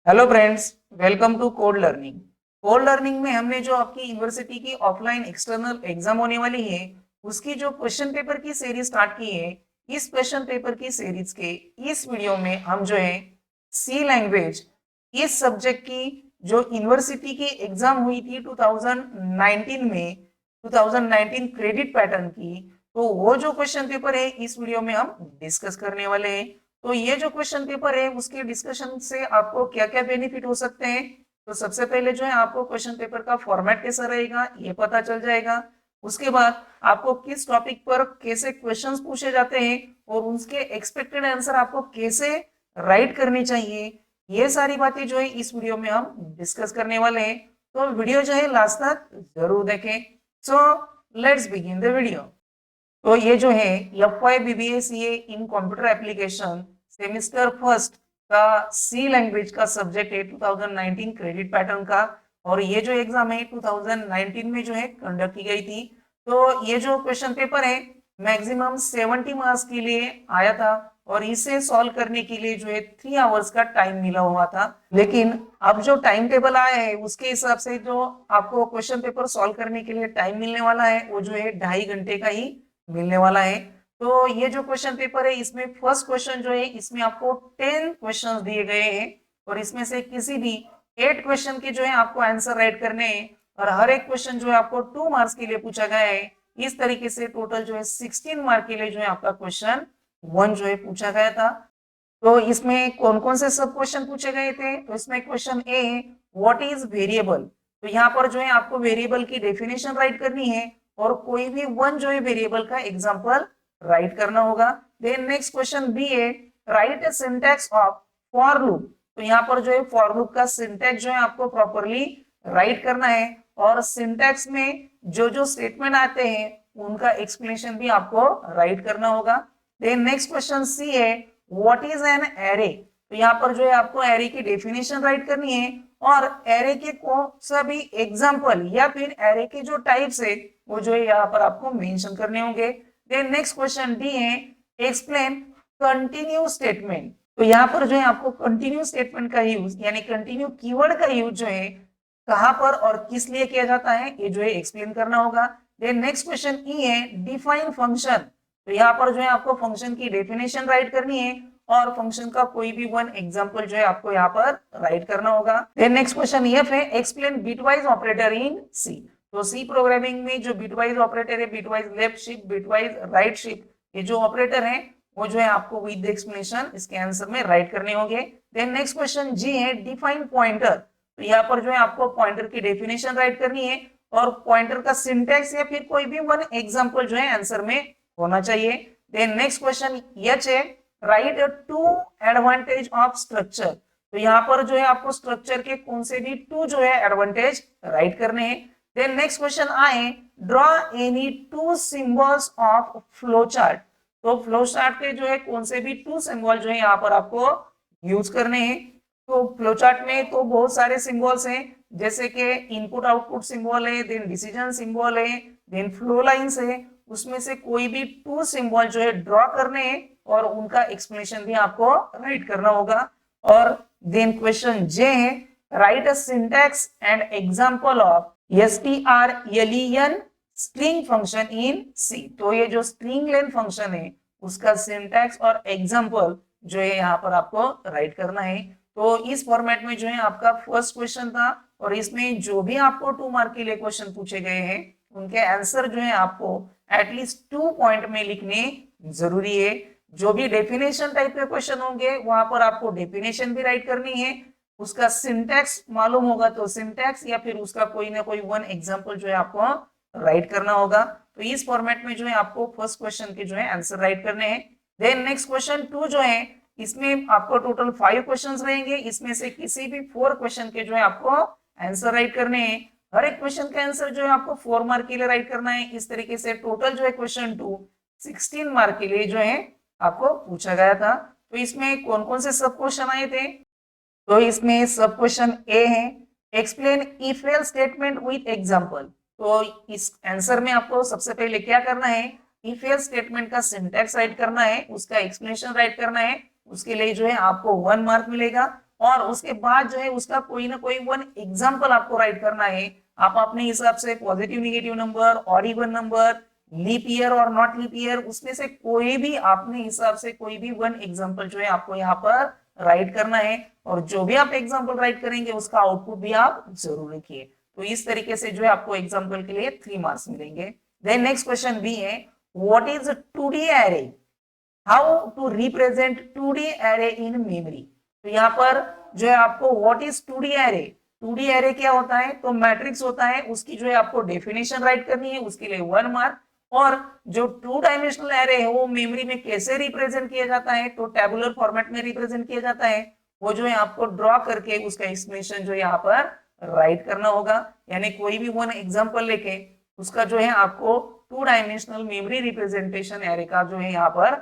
Hello friends, welcome to code learning. Code learning में हमने जो आपकी यूनिवर्सिटी की ऑफलाइन एक्सटर्नल एग्जाम होने वाली है उसकी जो क्वेश्चन पेपर की सीरीज स्टार्ट की है। इस क्वेश्चन पेपर की सीरीज के इस वीडियो में हम जो है सी लैंग्वेज इस सब्जेक्ट की जो यूनिवर्सिटी की एग्जाम हुई थी 2019 में 2019 क्रेडिट पैटर्न की, तो वो जो क्वेश्चन पेपर है इस वीडियो में हम डिस्कस करने वाले हैं। तो ये जो क्वेश्चन पेपर है उसके डिस्कशन से आपको क्या क्या बेनिफिट हो सकते हैं। तो सबसे पहले जो है आपको क्वेश्चन पेपर का फॉर्मेट कैसा रहेगा ये पता चल जाएगा। उसके बाद आपको किस टॉपिक पर कैसे क्वेश्चंस पूछे जाते हैं और उसके एक्सपेक्टेड आंसर आपको कैसे राइट करनी चाहिए, ये सारी बातें जो है इस वीडियो में हम डिस्कस करने वाले हैं। तो वीडियो जो है लास्ट तक जरूर देखें। So let's begin the video. तो ये जो है FY BBA CA इन कंप्यूटर एप्लीकेशन सेमिस्टर फर्स्ट का सी लैंग्वेज का सब्जेक्ट है 2019 क्रेडिट पैटर्न का। और ये जो एग्जाम है 2019 में जो है कंडक्ट की गई थी। तो ये जो क्वेश्चन पेपर है मैक्सिमम 70 मार्क्स के लिए आया था और इसे सॉल्व करने के लिए जो है 3 आवर्स का टाइम मिला हुआ था। लेकिन अब जो टाइम टेबल आया है उसके हिसाब से जो आपको क्वेश्चन पेपर सॉल्व करने के लिए टाइम मिलने वाला है वो जो है 2.5 घंटे का ही मिलने वाला है। तो ये जो क्वेश्चन पेपर है इसमें फर्स्ट क्वेश्चन जो है इसमें आपको 10 क्वेश्चन दिए गए हैं और इसमें से किसी भी 8 क्वेश्चन के जो है आपको आंसर राइट करने हैं और हर एक क्वेश्चन जो है आपको 2 मार्क्स के लिए पूछा गया है। इस तरीके से टोटल जो है 16 मार्क के लिए जो है आपका क्वेश्चन 1 जो है पूछा गया था। तो इसमें कौन कौन से सब क्वेश्चन पूछे गए थे, तो इसमें क्वेश्चन ए है व्हाट इज वेरिएबल। तो यहाँ पर जो है आपको वेरिएबल की डेफिनेशन राइट करनी है और कोई भी वन जो है वेरिएबल का एग्जांपल राइट करना होगा। देन नेक्स्ट क्वेश्चन बी है write a syntax of for loop. तो यहाँ पर जो है फॉर लूप का सिंटैक्स जो है आपको प्रॉपरली राइट करना है और सिंटैक्स में जो जो स्टेटमेंट आते हैं उनका एक्सप्लेनेशन भी आपको राइट करना होगा। देन नेक्स्ट क्वेश्चन सी है व्हाट इज एन एरे। तो यहाँ पर जो है आपको एरे की डेफिनेशन राइट करनी है और एरे के कौन सा भी एग्जांपल या फिर एरे के जो टाइप्स है वो जो है यहाँ पर आपको मेंशन करने होंगे। देन नेक्स्ट क्वेश्चन डी है एक्सप्लेन कंटिन्यू स्टेटमेंट। तो यहाँ पर जो है आपको कंटिन्यू स्टेटमेंट का यूज यानी कंटिन्यू कीवर्ड का यूज जो है कहां पर और किस लिए किया जाता है ये जो है एक्सप्लेन करना होगा। देन नेक्स्ट क्वेश्चन ई है डिफाइन फंक्शन। तो यहाँ पर जो है आपको फंक्शन की डेफिनेशन राइट करनी है और फंक्शन का कोई भी वन एग्जांपल जो है आपको यहाँ पर राइट करना होगा। देन नेक्स्ट क्वेश्चन एफ है एक्सप्लेन बिटवाइज ऑपरेटर इन सी। तो सी प्रोग्रामिंग में जो बिटवाइज ऑपरेटर है bitwise left shift bitwise right shift ये जो ऑपरेटर है वो जो है आपको विद एक्सप्लेनेशन इसके आंसर में राइट करने होंगे। देन नेक्स्ट क्वेश्चन जी है डिफाइन पॉइंटर। तो यहाँ पर जो है आपको पॉइंटर की डेफिनेशन राइट करनी है और पॉइंटर का सिंटैक्स या फिर कोई भी वन एग्जांपल जो है आंसर में होना चाहिए। देन नेक्स्ट क्वेश्चन एच है write two advantage of structure. तो यहाँ पर जो है आपको स्ट्रक्चर के कौन से भी टू जो है एडवांटेज राइट करने हैं। देन नेक्स्ट क्वेश्चन आए draw any two symbols of flow chart. तो फ्लो चार्ट के जो है कौन से भी टू सिंबल जो है यहाँ पर आपको यूज करने हैं। तो फ्लो चार्ट में तो बहुत सारे सिंबल्स हैं जैसे कि इनपुट आउटपुट सिंबल है, देन डिसीजन सिंबल है, देन फ्लो लाइंस है। उसमें से कोई भी टू सिंबल जो है ड्रॉ करने हैं और उनका एक्सप्लेनेशन भी आपको राइट करना होगा। और देन क्वेश्चन जे है write a syntax and example of strlen string function in C. तो ये जो स्ट्रिंग लेन फंक्शन है उसका सिंटैक्स और एग्जांपल जो है यहाँ पर आपको राइट करना है। तो इस फॉर्मेट में जो है आपका फर्स्ट क्वेश्चन था और इसमें जो भी आपको 2 मार्क के लिए क्वेश्चन पूछे गए हैं उनके आंसर जो है आपको एटलीस्ट 2 पॉइंट में लिखने जरूरी है। जो भी डेफिनेशन टाइप के क्वेश्चन होंगे वहां पर आपको डेफिनेशन भी राइट करनी है, उसका सिंटैक्स मालूम होगा तो सिंटैक्स या फिर उसका कोई ना कोई वन एग्जांपल जो है आपको राइट करना होगा। तो इस फॉर्मेट में जो है आपको फर्स्ट क्वेश्चन के जो है आंसर राइट करने हैं। देन नेक्स्ट क्वेश्चन 2 जो है इसमें आपको टोटल 5 क्वेश्चंस रहेंगे, इसमें से किसी भी 4 क्वेश्चन के जो है आपको आंसर राइट करने हैं। हर एक क्वेश्चन का आंसर जो है आपको 4 मार्क के लिए राइट करना है। इस तरीके से टोटल जो है क्वेश्चन 2 16 मार्क के लिए जो है आपको पूछा गया था। तो इसमें कौन कौन से सब क्वेश्चन आए थे, तो इसमें सब क्वेश्चन ए है explain if else statement with example. तो इस आंसर में आपको सबसे पहले क्या करना है इफ एल्स स्टेटमेंट का सिंटैक्स राइट करना है, उसका एक्सप्लेनेशन राइट करना है। उसके लिए जो है आपको 1 मार्क मिलेगा। और उसके बाद जो है उसका कोई ना कोई वन एग्जाम्पल आपको राइट करना है। आप अपने हिसाब से पॉजिटिव नेगेटिव नंबर और इवन नंबर, लीप ईयर और नॉट लीप ईयर, उसमें से कोई भी अपने हिसाब से कोई भी वन एग्जाम्पल जो है आपको यहाँ पर राइट करना है। और जो भी आप एग्जाम्पल राइट करेंगे उसका आउटपुट भी आप जरूर लिखिए। तो इस तरीके से जो है आपको एग्जाम्पल के लिए 3 मार्क्स मिलेंगे। देन नेक्स्ट क्वेश्चन बी है, what is 2D array, how to represent 2D array in memory. तो यहाँ पर जो है आपको what is 2D array, 2D array क्या होता है, तो मैट्रिक्स होता है, उसकी जो है आपको डेफिनेशन राइट करनी है, उसके लिए 1 मार्क। और जो 2 डायमेंशनल एरे है वो मेमोरी में कैसे रिप्रेजेंट किया जाता है, तो टेबुलर फॉर्मेट में रिप्रेजेंट किया जाता है, वो जो है आपको ड्रॉ करके उसका एक्सप्लेनेशन जो है यहाँ पर राइट करना होगा। यानी कोई भी वन एग्जांपल लेके उसका जो है आपको 2 डायमेंशनल मेमोरी रिप्रेजेंटेशन एरे का जो है यहाँ पर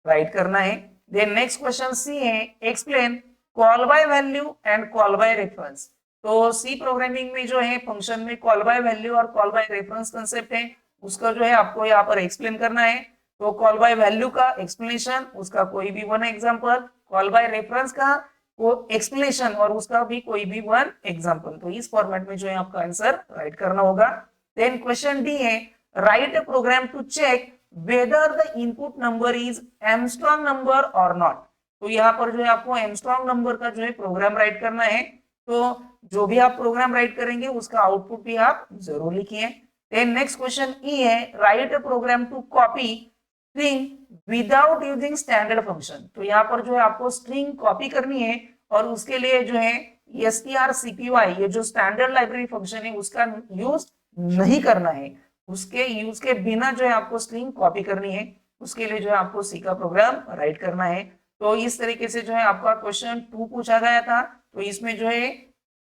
राइट करना है। देन नेक्स्ट क्वेश्चन सी है, explain call by value and call by reference. तो सी प्रोग्रामिंग में जो है फंक्शन में कॉल बाय वैल्यू और कॉल बाय रेफरेंस कंसेप्ट है, उसका जो है आपको यहाँ पर एक्सप्लेन करना है। तो कॉल बाय वैल्यू का एक्सप्लेनेशन, उसका कोई भी one example, call by reference का वो एक्सप्लेनेशन और उसका भी कोई भी वन एग्जांपल। तो इस फॉर्मेट में जो है आपका आंसर राइट करना होगा। देन क्वेश्चन डी है, write a program to check whether the input number is Armstrong number और नॉट। तो यहाँ पर जो है आपको एमस्ट्रॉन्ग नंबर का जो है प्रोग्राम राइट करना है। तो जो भी आप प्रोग्राम राइट करेंगे उसका आउटपुट भी आप जरूर लिखिए। देन नेक्स्ट क्वेश्चन ई है, write a program to copy string without using standard function. तो यहाँ पर जो है आपको स्ट्रिंग कॉपी करनी है और उसके लिए जो है strcpy ये जो स्टैंडर्ड लाइब्रेरी फंक्शन है उसका यूज नहीं करना है, उसके यूज के बिना जो है आपको स्ट्रिंग कॉपी करनी है, उसके लिए जो है आपको सी का प्रोग्राम राइट करना है। तो इस तरीके से जो है आपका क्वेश्चन 2 पूछा गया था। तो इसमें जो है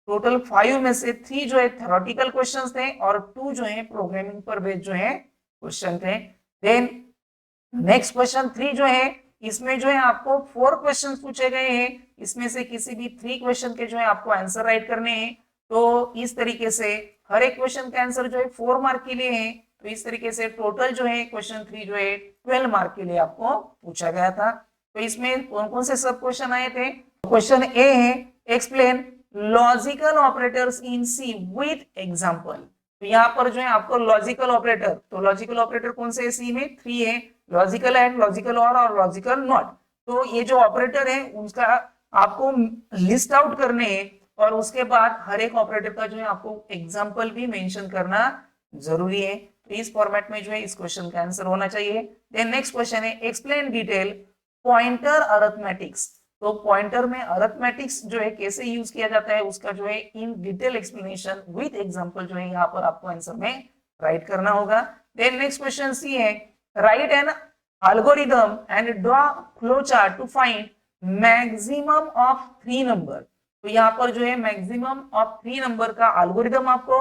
टोटल 5 में से 3 जो है थ्योरेटिकल क्वेश्चंस थे और 2 जो है प्रोग्रामिंग पर बेस्ड जो है क्वेश्चन थे। देन नेक्स्ट क्वेश्चन 3 जो है इसमें जो है आपको 4 क्वेश्चंस पूछे गए हैं, इसमें से किसी भी 3 क्वेश्चन के जो है आपको आंसर राइट करने हैं। तो इस तरीके से हर एक क्वेश्चन का आंसर जो है 4 मार्क के लिए है। तो इस तरीके से टोटल जो है क्वेश्चन 3 जो है 12 मार्क के लिए आपको पूछा गया था। तो इसमें कौन कौन से सब क्वेश्चन आए थे, क्वेश्चन ए है, explain logical operators in C with example. तो यहाँ पर जो है आपको लॉजिकल ऑपरेटर, तो लॉजिकल ऑपरेटर कौन से सी में 3 है, logical and, logical or logical not. तो ये जो ऑपरेटर है उसका आपको लिस्ट आउट करने हैं और उसके बाद हर एक ऑपरेटर का जो है आपको एग्जांपल भी मेंशन करना जरूरी है। तो इस फॉर्मेट में जो है इस क्वेश्चन का आंसर होना चाहिए। देन नेक्स्ट क्वेश्चन है, एक्सप्लेन डिटेल पॉइंटर अरिथमेटिक्स। तो पॉइंटर में अरिथमेटिक्स जो है कैसे यूज किया जाता है उसका जो है in detail explanation with example जो है यहाँ पर आपको आंसर में राइट करना होगा। देन नेक्स्ट क्वेश्चन सी है, write an algorithm and draw flowchart to find maximum of 3 number. तो यहाँ पर जो है मैक्सिमम ऑफ 3 नंबर का एल्गोरिथम आपको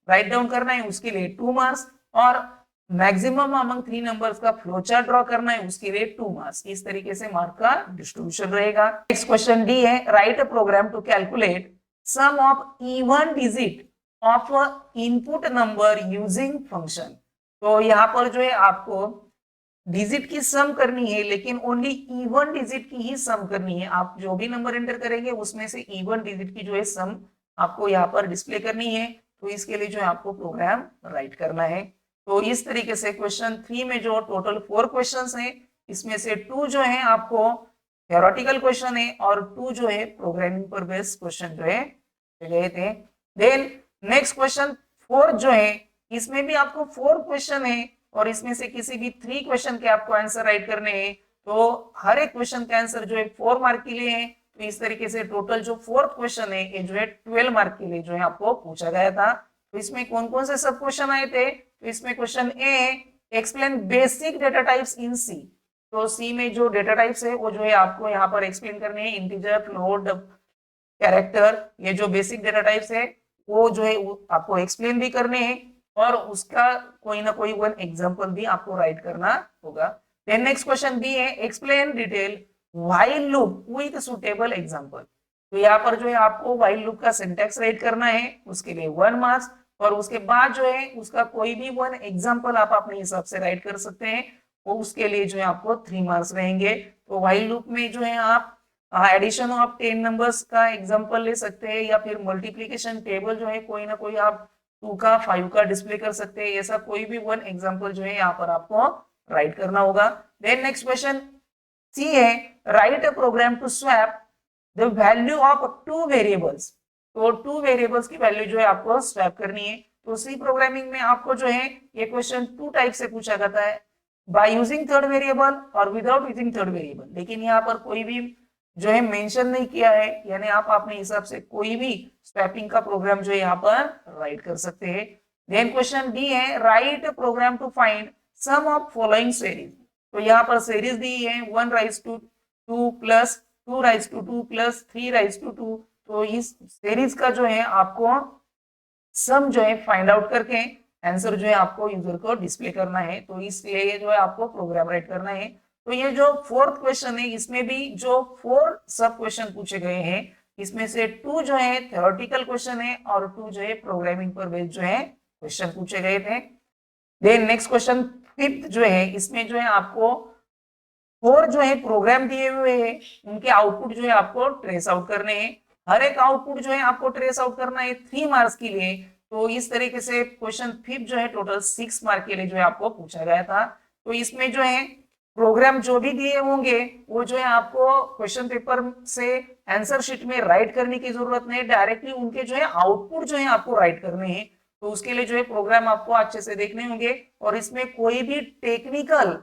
राइट डाउन करना है, उसके लिए 2 मार्क्स, और मैक्सिमम अमंग 3 नंबर्स का फ्लोचार्ट ड्रॉ करना है, उसके लिए 2 मार्क्स। इस तरीके से मार्क का डिस्ट्रीब्यूशन रहेगा। नेक्स्ट क्वेश्चन डी है, write a program to calculate sum of even digit of input number using function. तो यहाँ पर जो है आपको डिजिट की सम करनी है, लेकिन ओनली इवन डिजिट की ही सम करनी है। आप जो भी नंबर एंटर करेंगे उसमें से इवन डिजिट की जो है सम आपको यहाँ पर डिस्प्ले करनी है। तो इसके लिए जो है आपको प्रोग्राम राइट करना है। तो इस तरीके से क्वेश्चन 3 में जो टोटल 4 क्वेश्चंस हैं, इसमें से 2 जो है आपको थ्योरेटिकल क्वेश्चन है और 2 जो है प्रोग्रामिंग पर बेस्ड क्वेश्चन जो है गए थे। देन नेक्स्ट क्वेश्चन 4 जो है इसमें भी आपको 4 क्वेश्चन है और इसमें से किसी भी 3 क्वेश्चन के आपको आंसर राइट करने हैं। तो हर एक क्वेश्चन का आंसर जो है 4 मार्क के लिए है। तो इस तरीके से टोटल जो 4th क्वेश्चन है ये जो है 12 मार्क के लिए जो है आपको पूछा गया था। तो इसमें कौन कौन से सब क्वेश्चन आए थे, तो इसमें क्वेश्चन ए है, explain basic data types in C. तो सी में जो डेटा टाइप्स है वो जो है आपको यहाँ पर एक्सप्लेन करने हैं, इंटीजर, फ्लोट, कैरेक्टर, ये जो बेसिक डेटा टाइप्स है वो जो है आपको एक्सप्लेन भी करने हैं और उसका कोई ना कोई वन एग्जांपल भी आपको राइट करना होगा। देन नेक्स्ट क्वेश्चन बी है, explain detail while loop with suitable example. तो यहाँ पर जो है आपको व्हाइल लूप का सिंटैक्स राइट करना है, उसके लिए 1 मार्क्स, और उसके बाद जो है उसका कोई भी वन एग्जांपल आप अपने हिसाब से राइट कर सकते हैं, वो उसके लिए जो है आपको 3 मार्क्स रहेंगे। तो व्हाइल लूप में जो है आप एडिशन ऑफ 10 नंबर्स का एग्जांपल ले सकते हैं, या फिर मल्टीप्लिकेशन टेबल जो है कोई ना कोई आप 2 का 5 का डिस्प्ले कर सकते हैं। ऐसा कोई भी वन एग्जांपल जो है यहाँ पर आपको राइट करना होगा। देन नेक्स्ट क्वेश्चन सी है, write a program to swap the value of two variables. तो टू वेरिएबल्स की वैल्यू जो है आपको स्वैप करनी है। तो सी प्रोग्रामिंग में आपको जो है ये क्वेश्चन टू टाइप से पूछा जाता है, बाय यूजिंग थर्ड वेरिएबल और विदाउट यूजिंग थर्ड वेरिएबल। लेकिन यहाँ पर कोई भी जो है मेंशन नहीं किया है, यानी आप अपने हिसाब से कोई भी स्वैपिंग का प्रोग्राम जो है यहाँ पर राइट कर सकते हैं। देन क्वेश्चन डी है, write program to find sum of following series. तो यहाँ पर सीरीज दी है 1 raise to 2 plus 2 raise to 2 plus 3 raise to 2। तो इस सीरीज का जो है आपको सम जो है फाइंड आउट करके आंसर जो है आपको यूजर को डिस्प्ले करना है। तो इसलिए जो है आपको प्रोग्राम राइट करना है। तो ये जो फोर्थ क्वेश्चन है, इसमें भी जो 4 सब क्वेश्चन पूछे गए हैं, इसमें से 2 जो है थ्योरेटिकल क्वेश्चन है और 2 जो है प्रोग्रामिंग पर बेस्ड जो है क्वेश्चन पूछे गए थे। देन नेक्स्ट क्वेश्चन फिफ्थ जो है, इसमें जो है आपको 4 जो है प्रोग्राम दिए हुए हैं, उनके आउटपुट जो है आपको ट्रेस आउट करने हैं। हर एक आउटपुट जो है आपको ट्रेस आउट करना है 3 मार्क्स के लिए। तो इस तरीके से क्वेश्चन फिफ्थ जो है टोटल 6 मार्क के लिए जो है आपको पूछा गया था। तो इसमें जो है प्रोग्राम जो भी दिए होंगे वो जो है आपको क्वेश्चन पेपर से आंसर शीट में राइट करने की जरूरत नहीं, डायरेक्टली उनके जो है आउटपुट जो है आपको राइट करने हैं। तो उसके लिए जो है प्रोग्राम आपको अच्छे से देखने होंगे और इसमें कोई भी टेक्निकल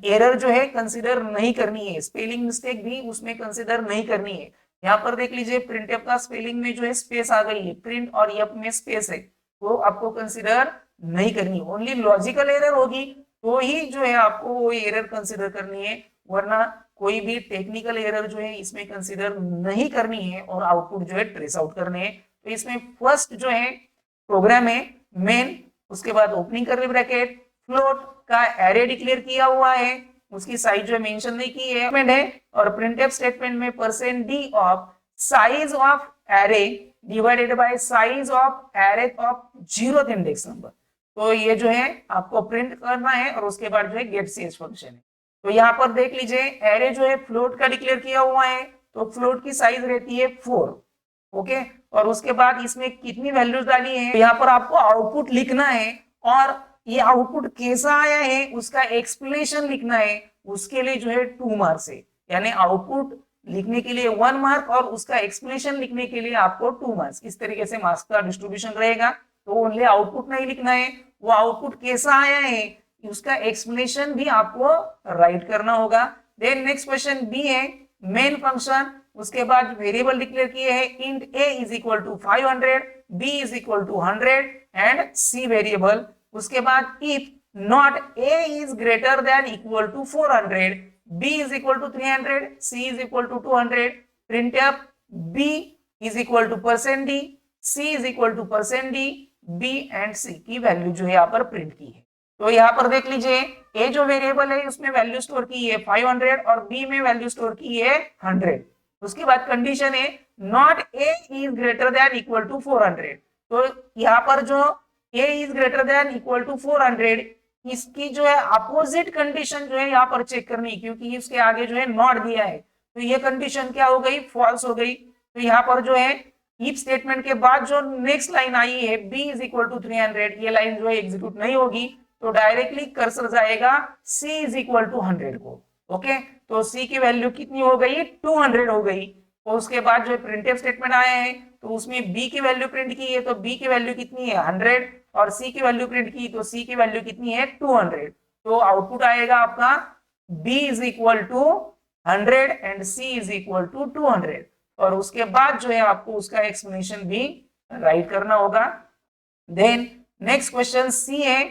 एरर जो है कंसीडर नहीं करनी है, स्पेलिंग मिस्टेक भी उसमें कंसीडर नहीं करनी है। यहाँ पर देख लीजिए प्रिंट एफ का स्पेलिंग में जो है स्पेस आ गई है, प्रिंट और एफ में स्पेस है, वो आपको कंसीडर नहीं करनी है। ओनली लॉजिकल एरर होगी तो ही जो है आपको वो एरर कंसीडर करनी है, वरना कोई भी टेक्निकल एरर जो है इसमें कंसीडर नहीं करनी है और आउटपुट जो है ट्रेस आउट करने हैं। तो इसमें फर्स्ट जो है प्रोग्राम है मेन, उसके बाद ओपनिंग कर्ली ब्रैकेट, फ्लोट का एरे डिक्लेयर किया हुआ है, उसकी साइज जो है मेंशन नहीं की है, और प्रिंटफ स्टेटमेंट में %d of size of array divided by size of array of 0th index number. तो ये जो है आपको प्रिंट करना है और उसके बाद जो है गेट ch फंक्शन है। तो यहाँ पर देख लीजिए एरे जो है फ्लोट का डिक्लेयर किया हुआ है, तो फ्लोट की साइज रहती है 4। ओके, और उसके बाद इसमें कितनी वैल्यूज डाली है, तो यहाँ पर आपको आउटपुट लिखना है और ये आउटपुट कैसा आया है उसका एक्सप्लेनेशन लिखना है। उसके लिए जो है 2 मार्क्स है, यानी आउटपुट लिखने के लिए 1 मार्क और उसका एक्सप्लेनेशन लिखने के लिए आपको 2 मार्क्स। इस तरीके से मार्क्स का डिस्ट्रीब्यूशन रहेगा। तो ओनली आउटपुट नहीं लिखना है, वो आउटपुट कैसा आया है उसका एक्सप्लेनेशन भी आपको राइट करना होगा। देन नेक्स्ट क्वेश्चन बी है मेन फंक्शन, उसके बाद वेरिएबल डिक्लेयर किए हैं int a is equal to 500, b is equal to 100 and c variable. उसके बाद if not a is greater than equal to 400, b is equal to 300, c is equal to 200, printf b is equal to %d, c is equal to %d, b and c की value जो है यहाँ पर print की है। तो यहाँ पर देख लीजिए a जो वेरिएबल है उसमें वैल्यू स्टोर की है 500 और b में वैल्यू स्टोर की है 100। उसके बाद कंडीशन है not a is greater than equal to 400। तो यहाँ पर जो a is greater than equal to 400, इसकी जो है अपोजिट कंडीशन जो है यहाँ पर चेक करनी, क्योंकि इसके आगे जो है नॉट दिया है, तो ये कंडीशन क्या हो गई, फॉल्स हो गई। तो यहाँ पर जो है इफ स्टेटमेंट के बाद जो नेक्स्ट लाइन आई है b is equal to 300, ये लाइन जो है एग्जीक्यूट नहीं होगी, तो डायरेक्टली कर्सर जाएगा c is equal to 100 को। ओके, तो c की वैल्यू कितनी हो गई, 200 हो गई। और उसके बाद जो प्रिंटफ स्टेटमेंट आया है तो उसमें b की वैल्यू प्रिंट की है, तो b की वैल्यू कितनी है 100 और c की वैल्यू प्रिंट की, तो c की वैल्यू कितनी है 200। तो आउटपुट आएगा आपका b is equal to 100 and c is equal to 200। और उसके बाद जो है आपको उसका एक्सप्लेनेशन भी राइट करना होगा। देन नेक्स्ट क्वेश्चन सी है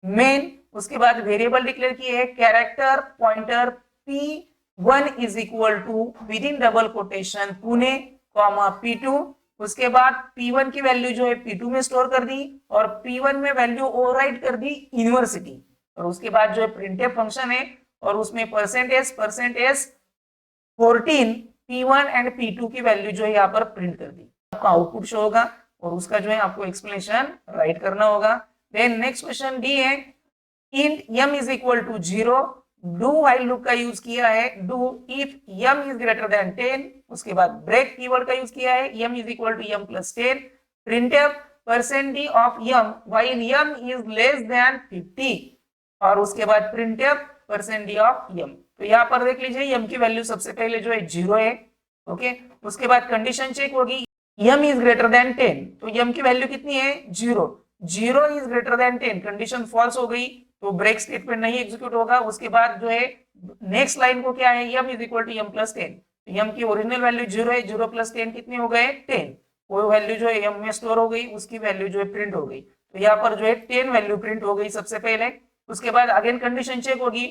मेन, उसके बाद वेरिएबल डिक्लेयर किए है character pointer p1 is equal to within double quotation Pune comma p2। उसके बाद p1 की वैल्यू जो है p2 में स्टोर कर दी और p1 में वैल्यू ओवरराइट कर दी यूनिवर्सिटी। और उसके बाद जो है प्रिंटफ फंक्शन है और उसमें %s 14 p1 एंड p2 की वैल्यू जो है यहाँ पर प्रिंट कर दी, आपका आउटपुट शो होगा और उसका जो है आपको एक्सप्लेनेशन राइट करना होगा। देन नेक्स्ट क्वेश्चन डी है int m is equal to 0, do while loop का यूज किया है, do if m is greater than 10, उसके बाद ब्रेक कीवर्ड का यूज किया है, m is equal to m plus 10, printf %d of m while m is less than 50 और उसके बाद printf %d ऑफ m। तो यहाँ पर देख लीजिए m की वैल्यू सबसे पहले जो है 0 है, ओके। उसके बाद कंडीशन चेक होगी m इज ग्रेटर देन 10, तो m की वैल्यू कितनी है 0, 0 is greater than 10, condition false हो गई तो ब्रेक स्टेटमेंट नहीं एग्जीक्यूट होगा। उसके बाद जो है नेक्स्ट लाइन को क्या है m is equal to m plus 10, तो m की ओरिजिनल वैल्यू 0 है, 0 प्लस 10 कितने हो गए 10, वो वैल्यू जो है m में स्टोर हो गई, उसकी वैल्यू जो है प्रिंट हो गई। तो यहाँ पर जो है 10 वैल्यू प्रिंट हो गई सबसे पहले। उसके बाद अगेन कंडीशन चेक होगी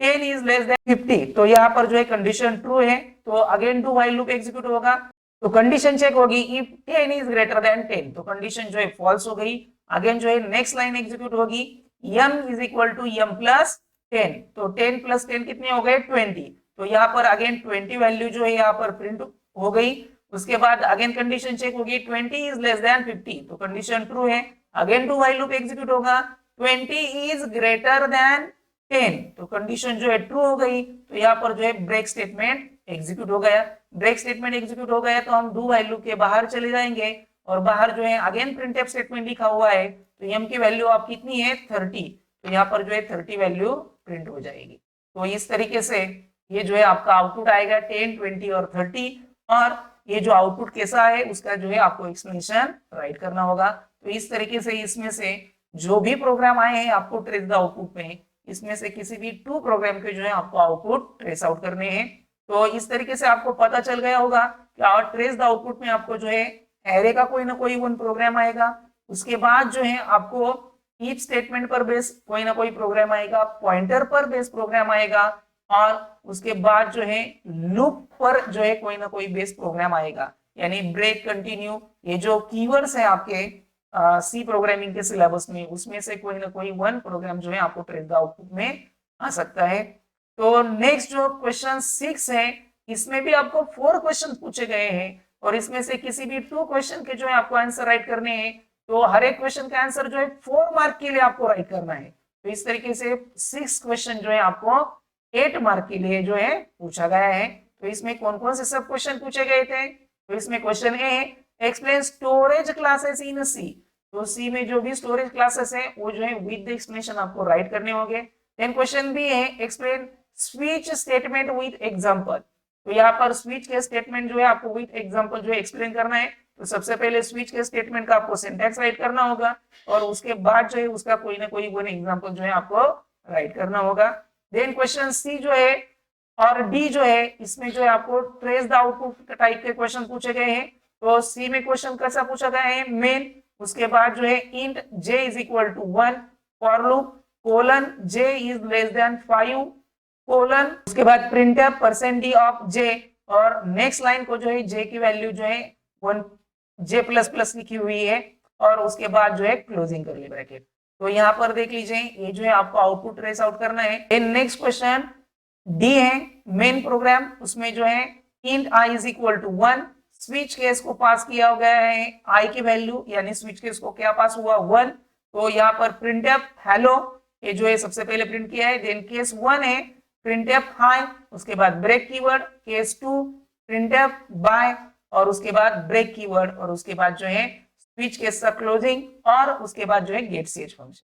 10 इज लेस देन 50, तो यहाँ पर जो है कंडीशन ट्रू है, तो again do while loop execute होगा। तो कंडीशन चेक होगी इफ 10 इज ग्रेटर देन 10, तो कंडीशन जो है फॉल्स हो गई। अगेन जो है नेक्स्ट लाइन एग्जीक्यूट होगी m is equal to m plus 10, तो 10 प्लस 10 कितने हो गए 20, तो यहाँ पर अगेन 20 वैल्यू जो है यहाँ पर प्रिंट हो गई। उसके बाद अगेन कंडीशन चेक होगी 20 इज लेस देन 50, तो कंडीशन ट्रू है। Again do while loop execute होगा 20 इज ग्रेटर देन 10, तो कंडीशन जो है ट्रू हो गई। तो यहाँ पर जो है ब्रेक स्टेटमेंट एग्जीक्यूट हो गया। ब्रेक स्टेटमेंट एग्जीक्यूट हो गया तो हम डू व्हाइल लूप के बाहर चले जाएंगे और बाहर जो है अगेन प्रिंटफ स्टेटमेंट लिखा हुआ है, तो m की वैल्यू आप कितनी है 30, तो यहाँ पर जो है 30 वैल्यू प्रिंट हो जाएगी। तो इस तरीके से ये जो है आपका आउटपुट आएगा 10, 20 और 30, और ये जो आउटपुट कैसा है उसका जो है आपको एक्सप्लेनेशन राइट करना होगा। तो इस तरीके से इसमें से जो भी प्रोग्राम आए हैं आपको ट्रेस द आउटपुट में, इसमें से किसी भी 2 प्रोग्राम के जो है आपको आउटपुट ट्रेस आउट करने हैं। तो इस तरीके से आपको पता चल गया होगा कि ट्रेस द आउटपुट में आपको जो है एरे का कोई ना कोई वन प्रोग्राम आएगा, उसके बाद जो है आपको इफ स्टेटमेंट पर बेस कोई ना कोई प्रोग्राम आएगा, पॉइंटर पर बेस प्रोग्राम आएगा, और उसके बाद जो है लूप पर जो है कोई ना कोई बेस प्रोग्राम आएगा। यानी ब्रेक, कंटिन्यू, ये जो कीवर्ड्स है आपके सी प्रोग्रामिंग के सिलेबस में, उसमें से कोई ना कोई वन प्रोग्राम जो है आपको ट्रेस द आउटपुट में आ सकता है। तो नेक्स्ट जो क्वेश्चन 6 है, इसमें भी आपको 4 क्वेश्चन पूछे गए हैं और इसमें से किसी भी 2 क्वेश्चन के जो है आपको आंसर राइट करने हैं। तो हर एक क्वेश्चन का आंसर जो है 4 मार्क के लिए आपको राइट करना है। तो इस तरीके से 6 क्वेश्चन जो है आपको 8 मार्क के लिए जो है पूछा गया है। तो इसमें कौन कौन से सब क्वेश्चन पूछे गए थे? तो इसमें क्वेश्चन ए है explain storage classes in C, तो सी में जो भी स्टोरेज क्लासेस है वो जो है विद द एक्सप्लेनेशन आपको राइट करने होंगे। देन क्वेश्चन बी है explain switch statement with example, तो यहाँ पर स्विच के स्टेटमेंट जो है आपको विद एग्जांपल जो है एक्सप्लेन करना है। तो सबसे पहले स्विच के स्टेटमेंट का आपको सिंटैक्स राइट करना होगा और उसके बाद जो है उसका कोई ना कोई वन एग्जांपल जो है आपको राइट करना होगा। देन क्वेश्चन सी जो है और डी जो है, इसमें जो है आपको ट्रेस द आउटपुट टाइप के क्वेश्चन पूछे गए हैं। तो सी में क्वेश्चन कैसा पूछा गया है मेन, उसके बाद जो है int j is equal to 1, for loop colon j is less than 5 colon, उसके बाद प्रिंटफ %d ऑफ j, और नेक्स्ट लाइन को जो है j की वैल्यू जो है 1 j++ लिखी हुई है और उसके बाद जो है क्लोजिंग करली ब्रैकेट। तो यहाँ पर देख लीजिए ये जो है आपको आउटपुट ट्रेस आउट करना है। नेक्स्ट क्वेश्चन डी है मेन प्रोग्राम, उसमें जो है int i is equal to 1, switch case को पास किया गया है i की वैल्यू, यानी स्विच केस को क्या पास हुआ 1। तो यहाँ पर प्रिंटफ हेलो ये जो है सबसे पहले प्रिंट किया है। देन केस 1 है प्रिंटफ हाई, उसके बाद break keyword, case 2 printf bye और उसके बाद ब्रेक कीवर्ड, और उसके बाद जो है स्विच केस का क्लोजिंग और उसके बाद जो है गेट ch फंक्शन।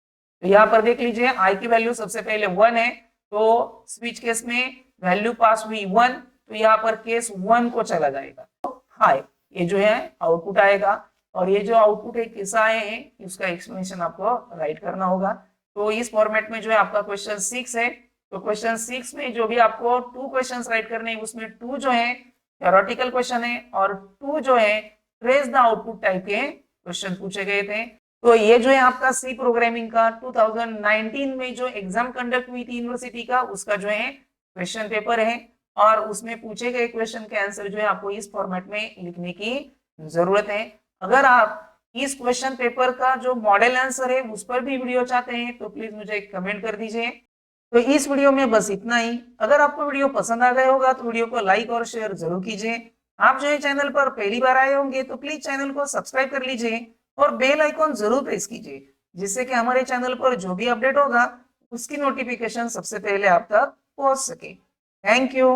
तो यहाँ पर देख लीजिए i की वैल्यू सबसे पहले 1 है, तो स्विच केस में वैल्यू पास हुई 1, तो यहाँ पर केस 1 को चला जाएगा हाई, ये जो है आउटपुट आएगा। और ये जो आउटपुट है कैसा है उसका एक्सप्लेनेशन आपको राइट करना होगा। तो इस फॉर्मेट में जो है आपका क्वेश्चन 6 है। तो क्वेश्चन 6 में जो भी आपको 2 क्वेश्चंस राइट करने हैं, उसमें 2 जो है थ्योरेटिकल क्वेश्चन है और 2 जो है ट्रेस द आउटपुट टाइप के क्वेश्चन पूछे गए थे। तो ये जो है आपका सी प्रोग्रामिंग का 2019 में जो एग्जाम कंडक्ट हुई थी यूनिवर्सिटी का, उसका जो है क्वेश्चन पेपर है और उसमें पूछे गए क्वेश्चन के आंसर जो है आपको इस फॉर्मेट में लिखने की जरूरत है। अगर आप इस क्वेश्चन पेपर का जो मॉडल आंसर है उस पर भी वीडियो चाहते हैं तो प्लीज मुझे कमेंट कर दीजिए। तो इस वीडियो में बस इतना ही। अगर आपको वीडियो पसंद आ गया होगा तो वीडियो को लाइक और शेयर जरूर कीजिए। आप जो है चैनल पर पहली बार आए होंगे तो प्लीज चैनल को सब्सक्राइब कर लीजिए और बेल आइकॉन जरूर प्रेस कीजिए, जिससे कि हमारे चैनल पर जो भी अपडेट होगा उसकी नोटिफिकेशन सबसे पहले आप तक पहुंच सके। Thank you.